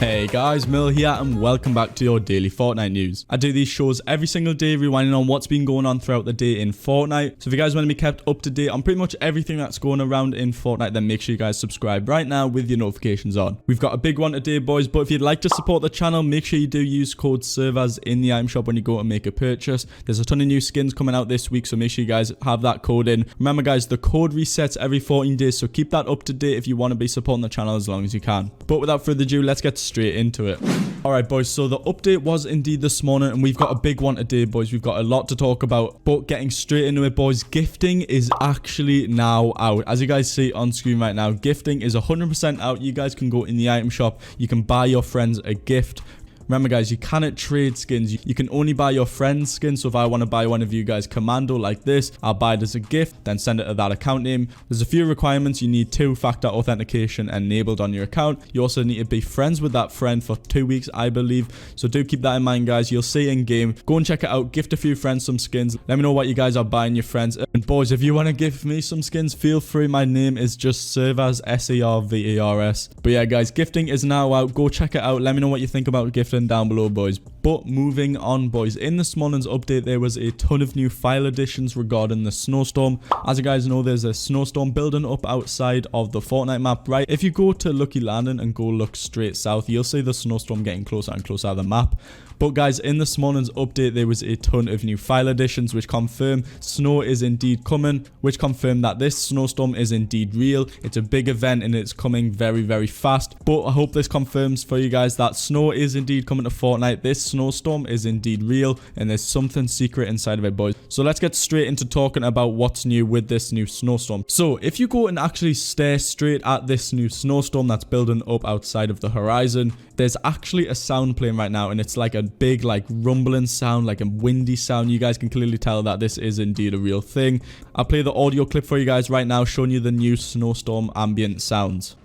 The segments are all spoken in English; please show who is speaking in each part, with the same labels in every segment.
Speaker 1: Hey guys, Merl here and welcome back to your daily Fortnite news. I do these shows every single day rewinding on what's been going on throughout the day in Fortnite. So if you guys want to be kept up to date on pretty much everything that's going around in Fortnite, then make sure you guys subscribe right now with your notifications on. We've got a big one today, boys, but if you'd like to support the channel, make sure you do use code SERVERS in the item shop when you go and make a purchase. There's a ton of new skins coming out this week, so make sure you guys have that code in. Remember guys, the code resets every 14 days, so keep that up to date if you want to be supporting the channel as long as you can. But without further ado, let's get straight into it. Alright boys, so the update was indeed this morning and we've got a big one today, boys. We've got a lot to talk about, but getting straight into it, boys, gifting is actually now out. As you guys see on screen right now, gifting is 100% out. You guys can go in the item shop, you can buy your friends a gift. Remember guys, you cannot trade skins. You can only buy your friend's skin. So if I want to buy one of you guys commando like this, I'll buy it as a gift, then send it to that account name. There's a few requirements. You need 2-factor authentication enabled on your account. You also need to be friends with that friend for 2 weeks, I believe. So do keep that in mind, guys. You'll see in game. Go and check it out. Gift a few friends some skins. Let me know what you guys are buying your friends. And boys, if you want to give me some skins, feel free. My name is just Servers, SERVERS. But yeah, guys, gifting is now out. Go check it out. Let me know what you think about gifting down below, boys. But moving on, boys, in this morning's update there was a ton of new file additions regarding the Snowstorm. As you guys know, there's a Snowstorm building up outside of the Fortnite map, right? If you go to Lucky Landing and go look straight south, you'll see the Snowstorm getting closer and closer to the map. But guys, in this morning's update there was a ton of new file additions which confirm snow is indeed coming, which confirm that this snowstorm is indeed real. It's a big event and it's coming very, very fast. But I hope this confirms for you guys that snow is indeed coming to Fortnite. This snowstorm is indeed real and there's something secret inside of it, boys. So let's get straight into talking about what's new with this new snowstorm. So if you go and actually stare straight at this new snowstorm that's building up outside of the horizon, there's actually a sound playing right now and it's like a big like rumbling sound, like a windy sound. You guys can clearly tell that this is indeed a real thing. I'll play the audio clip for you guys right now showing you the new snowstorm ambient sounds.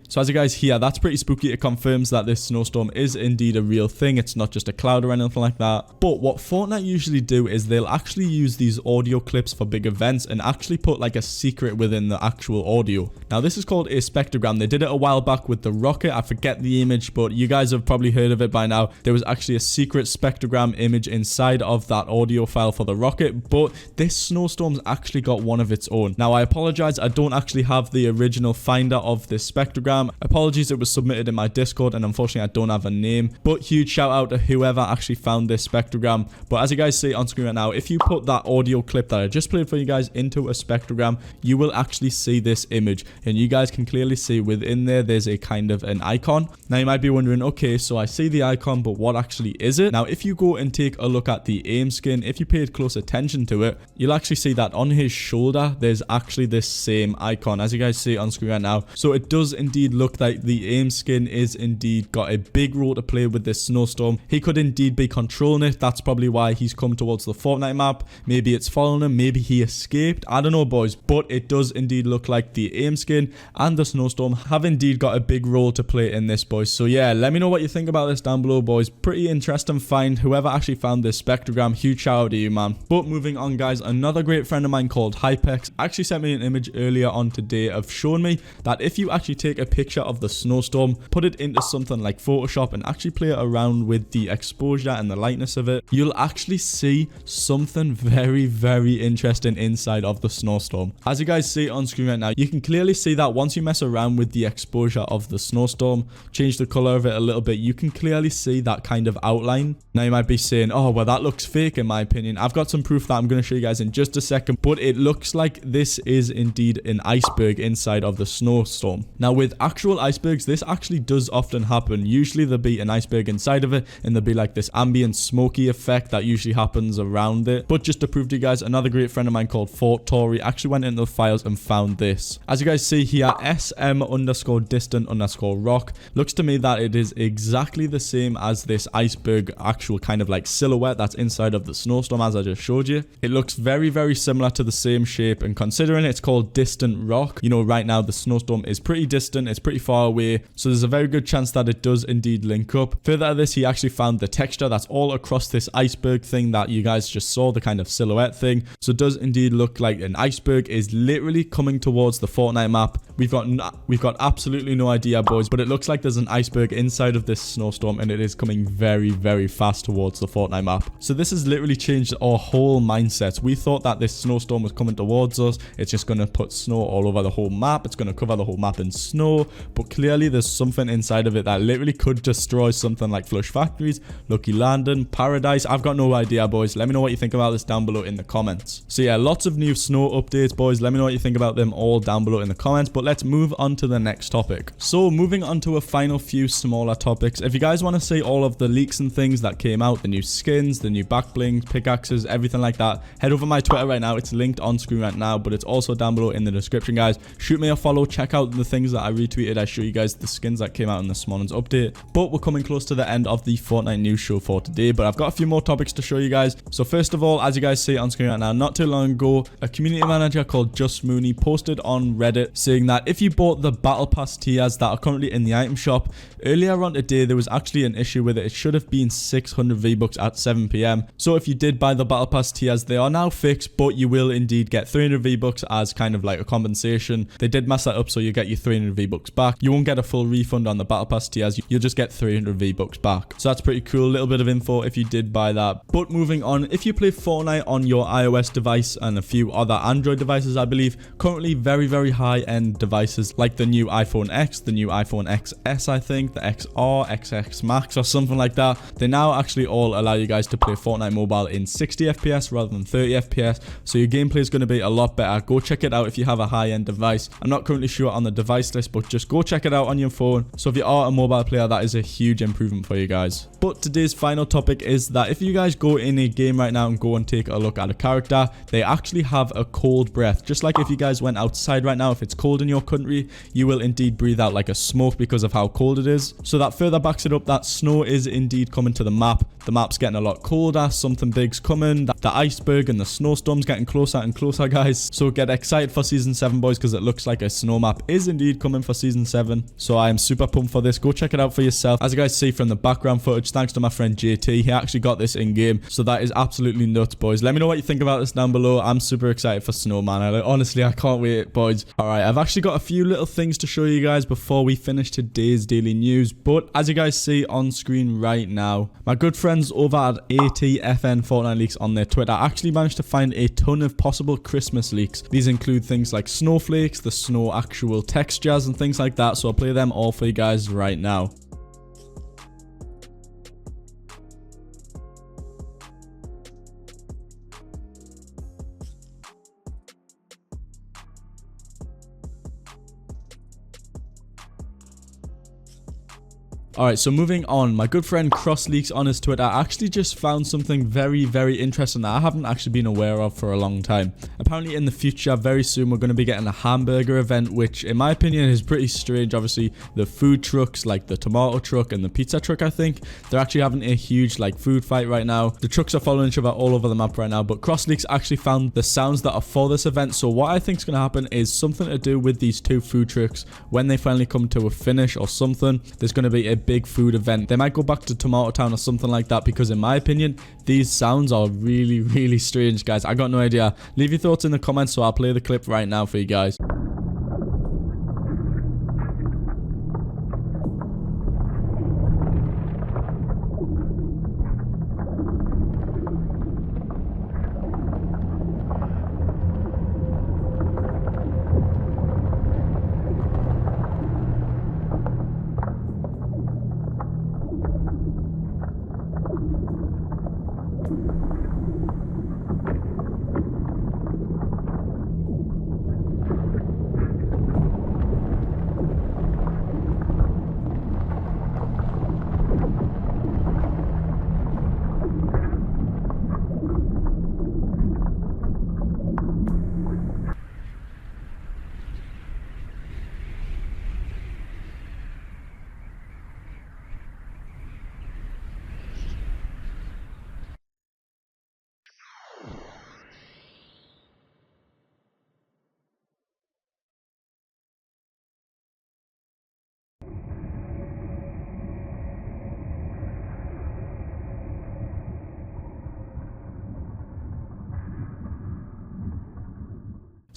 Speaker 1: So as you guys hear, that's pretty spooky. It confirms that this snowstorm is indeed a real thing. It's not just a cloud or anything like that. But what Fortnite usually do is they'll actually use these audio clips for big events and actually put like a secret within the actual audio. Now this is called a Spectogram. They did it a while back with the rocket. I forget the image, but you guys have probably heard of it by now. There was actually a secret Spectrogram image inside of that audio file for the rocket, but this snowstorm's actually got one of its own. Now I apologize, I don't actually have the original finder of this Spectrogram. Apologies, it was submitted in my Discord and unfortunately I don't have a name, but huge shout out to whoever actually found this Spectrogram. But as you guys see on screen right now, if you put that audio clip that I just played for you guys into a Spectrogram, you will actually see this image and you guys can clearly see within there there's a kind of an icon. Now you might be wondering, okay, so I see the icon, but what actually is it? Now if you go and take a look at the A.I.M skin, if you paid close attention to it, you'll actually see that on his shoulder there's actually this same icon as you guys see on screen right now. So it does indeed look like the A.I.M skin is indeed got a big role to play with this snowstorm. He could indeed be controlling it. That's probably why he's come towards the Fortnite map. Maybe it's following him, maybe he escaped, I don't know, boys, but it does indeed look like the A.I.M skin and the snowstorm have indeed got a big role to play in this, boys. So yeah, let me know what you think about this down below, boys. Pretty interesting find. Whoever actually found this Spectrogram, huge shout out to you, man. But moving on, guys, another great friend of mine called Hypex actually sent me an image earlier on today of showing me that if you actually take a picture of the snowstorm, put it into something like Photoshop and actually play it around with the exposure and the lightness of it, you'll actually see something very, very interesting inside of the snowstorm. As you guys see on screen right now, you can clearly see that once you mess around with the exposure of the snowstorm, change the color of it a little bit, you can clearly see that kind of outline. Now you might be saying, oh well, that looks fake in my opinion. I've got some proof that I'm going to show you guys in just a second, but it looks like this is indeed an iceberg inside of the snowstorm. Now with actual icebergs, this actually does often happen. Usually there'll be an iceberg inside of it and there'll be like this ambient smoky effect that usually happens around it. But just to prove to you guys, another great friend of mine called Fortnite actually went into the files and found this. As you guys see here, SM_distant_rock. Looks to me that it is exactly the same as this iceberg actual kind of like silhouette that's inside of the Snowstorm, as I just showed you. It looks very, very similar to the same shape, and considering it's called distant rock, you know, right now the Snowstorm is pretty distant, it's pretty far away, so there's a very good chance that it does indeed link up. Further to this, he actually found the texture that's all across this iceberg thing that you guys just saw, the kind of silhouette thing. So it does indeed look like an iceberg is literally coming towards the Fortnite map. We've got absolutely no idea, boys, but it looks like there's an iceberg inside of this Snowstorm, and it is coming very, very fast towards the Fortnite map. So this has literally changed our whole mindset. We thought that this Snowstorm was coming towards us. It's just going to put snow all over the whole map. It's going to cover the whole map in snow, but clearly there's something inside of it that literally could destroy something like Flush Factories, Lucky Landing, Paradise. I've got no idea, boys. Let me know what you think about this down below in the comments. So yeah, lots of new snow updates, boys. Let me know what you think about them all down below in the comments, but let's move on to the next topic. So moving on to a final few smaller topics. If you guys want to see all of the leaks and things that came out, the new skins, the new back blings, pickaxes, everything like that, head over my Twitter right now. It's linked on screen right now, but it's also down below in the description, guys. Shoot me a follow, check out the things that I retweeted. I show you guys the skins that came out in this morning's update. But we're coming close to the end of the Fortnite news show for today, but I've got a few more topics to show you guys. So first of all, as you guys see on screen right now, not too long ago, a community manager called Just Mooney posted on Reddit saying that if you bought the battle pass tiers that are currently in the item shop, earlier on today there was actually an issue with it. It should have been 600 V-Bucks at 7 PM. So if you did buy the battle pass tiers, they are now fixed, but you will indeed get 300 V-Bucks as kind of like a compensation. They did mess that up, so you get your 300 V-Bucks back. You won't get a full refund on the battle pass tiers. You'll just get 300 V-Bucks back. So that's pretty cool. Little bit of info if you did buy that. But moving on, if you play Fortnite on your iOS device and a few other Android devices, I believe, currently very, very high-end devices like the new iPhone X, the new iPhone XS, I think, the XR, XX Max or something like that, they now actually all allow you guys to play Fortnite Mobile in 60 FPS rather than 30 FPS, so your gameplay is going to be a lot better. Go check it out if you have a high-end device. I'm not currently sure on the device list, but just go check it out on your phone. So if you are a mobile player, that is a huge improvement for you guys. But today's final topic is that if you guys go in a game right now and go and take a look at a character, they actually have a cold breath. Just like if you guys went outside right now, if it's cold in your country, you will indeed breathe out like a smoke because of how cold it is. So that further backs it up that snow is indeed coming to the map. The map's getting a lot colder, something big's coming, the iceberg and the snowstorm's getting closer and closer, guys. So get excited for season 7, boys, because it looks like a snow map is indeed coming for season 7. So I am super pumped for this. Go check it out for yourself. As you guys see from the background footage, thanks to my friend JT, he actually got this in game, so that is absolutely nuts, boys. Let me know what you think about this down below. I'm super excited for snow, man. Honestly, I can't wait, boys. All right, I've actually got a few little things to show you guys before we finish today's daily news, but as you guys see on screen right now, my good friends over at ATFN Fortnite Leaks on their Twitter actually managed to find a ton of possible Christmas leaks. These include things like snowflakes, the snow actual textures and things like that, so I'll play them all for you guys right now. Alright, so moving on, my good friend CrossLeaks on his Twitter actually just found something very, very interesting that I haven't actually been aware of for a long time. Apparently in the future, very soon, we're going to be getting a Hamburger event, which in my opinion is pretty strange. Obviously, the food trucks, like the tomato truck and the pizza truck, I think, they're actually having a huge like food fight right now. The trucks are following each other all over the map right now, but CrossLeaks actually found the sounds that are for this event. So what I think is going to happen is something to do with these two food trucks. When they finally come to a finish or something, there's going to be a big food event. They might go back to Tomato Town or something like that, because in my opinion, these sounds are really, really strange, guys. I got no idea. Leave your thoughts in the comments, so I'll play the clip right now for you guys.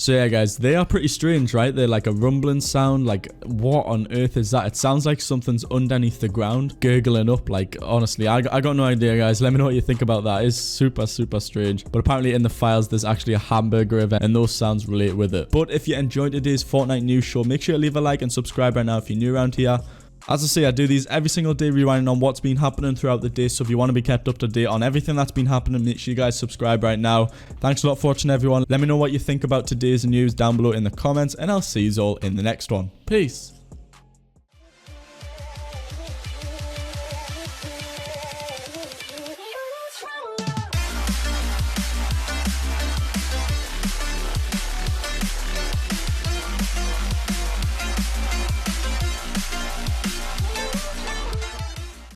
Speaker 1: So yeah, guys, they are pretty strange, right? They're like a rumbling sound. Like, what on earth is that? It sounds like something's underneath the ground, gurgling up. Like, honestly, I got no idea, guys. Let me know what you think about that. It's super, super strange. But apparently in the files, there's actually a Hamburger event, and those sounds relate with it. But if you enjoyed today's Fortnite news show, make sure to leave a like and subscribe right now if you're new around here. As I say, I do these every single day, rewinding on what's been happening throughout the day. So if you want to be kept up to date on everything that's been happening, make sure you guys subscribe right now. Thanks a lot for watching, everyone. Let me know what you think about today's news down below in the comments, and I'll see you all in the next one. Peace.